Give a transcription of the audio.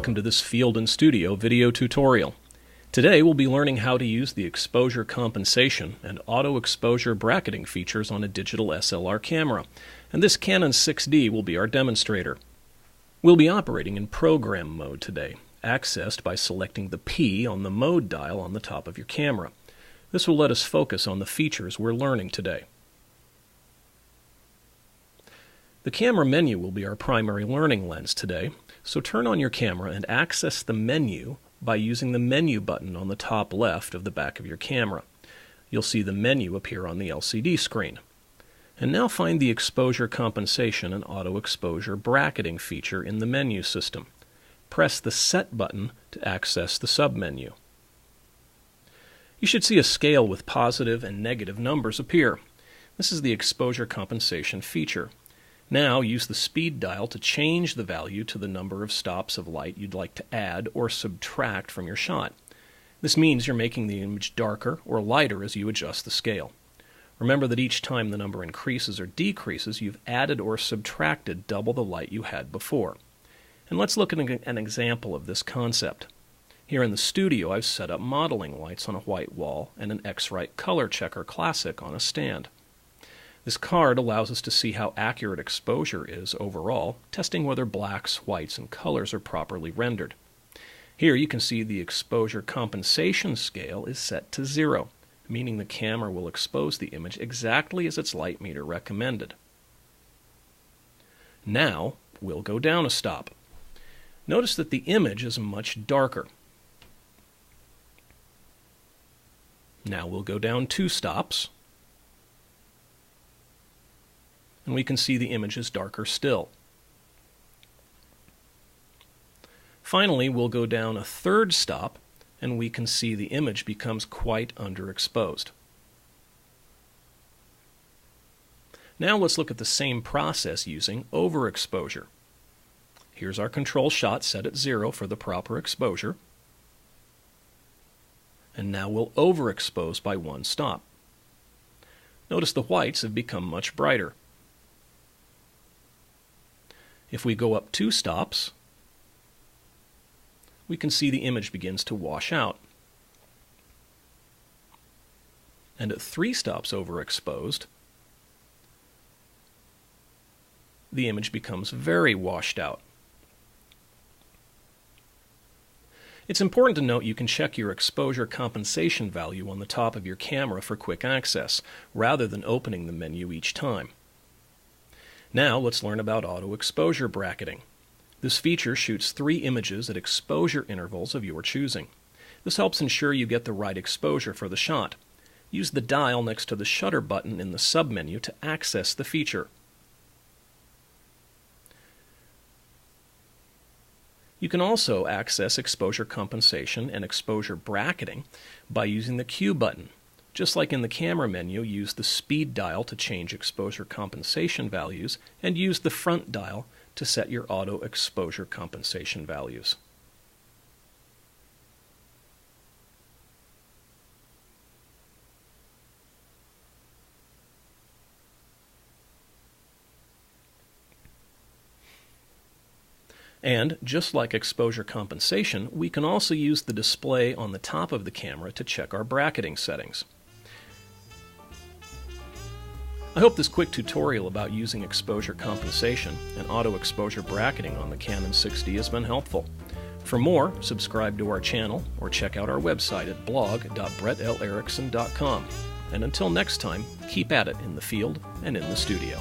Welcome to this Field and Studio video tutorial. Today we'll be learning how to use the exposure compensation and auto exposure bracketing features on a digital SLR camera, and this Canon 6D will be our demonstrator. We'll be operating in program mode today, accessed by selecting the P on the mode dial on the top of your camera. This will let us focus on the features we're learning today. The camera menu will be our primary learning lens today, so turn on your camera and access the menu by using the menu button on the top left of the back of your camera. You'll see the menu appear on the LCD screen. And now find the exposure compensation and auto exposure bracketing feature in the menu system. Press the Set button to access the submenu. You should see a scale with positive and negative numbers appear. This is the exposure compensation feature. Now use the speed dial to change the value to the number of stops of light you'd like to add or subtract from your shot. This means you're making the image darker or lighter as you adjust the scale. Remember that each time the number increases or decreases, you've added or subtracted double the light you had before. And let's look at an example of this concept. Here in the studio, I've set up modeling lights on a white wall and an X-Rite Color Checker Classic on a stand. This card allows us to see how accurate exposure is overall, testing whether blacks, whites, and colors are properly rendered. Here you can see the exposure compensation scale is set to 0, meaning the camera will expose the image exactly as its light meter recommended. Now we'll go down a stop. Notice that the image is much darker. Now we'll go down 2 stops. And we can see the image is darker still. Finally, we'll go down a 3rd stop, and we can see the image becomes quite underexposed. Now let's look at the same process using overexposure. Here's our control shot set at 0 for the proper exposure. And now we'll overexpose by 1 stop. Notice the whites have become much brighter. If we go up 2 stops, we can see the image begins to wash out. And at 3 stops overexposed, the image becomes very washed out. It's important to note you can check your exposure compensation value on the top of your camera for quick access, rather than opening the menu each time. Now let's learn about auto exposure bracketing. This feature shoots 3 images at exposure intervals of your choosing. This helps ensure you get the right exposure for the shot. Use the dial next to the shutter button in the submenu to access the feature. You can also access exposure compensation and exposure bracketing by using the Q button. Just like in the camera menu, use the speed dial to change exposure compensation values and use the front dial to set your auto exposure compensation values. And, just like exposure compensation, we can also use the display on the top of the camera to check our bracketing settings. I hope this quick tutorial about using exposure compensation and auto exposure bracketing on the Canon 6D has been helpful. For more, subscribe to our channel or check out our website at blog.brettelerickson.com. And until next time, keep at it in the field and in the studio.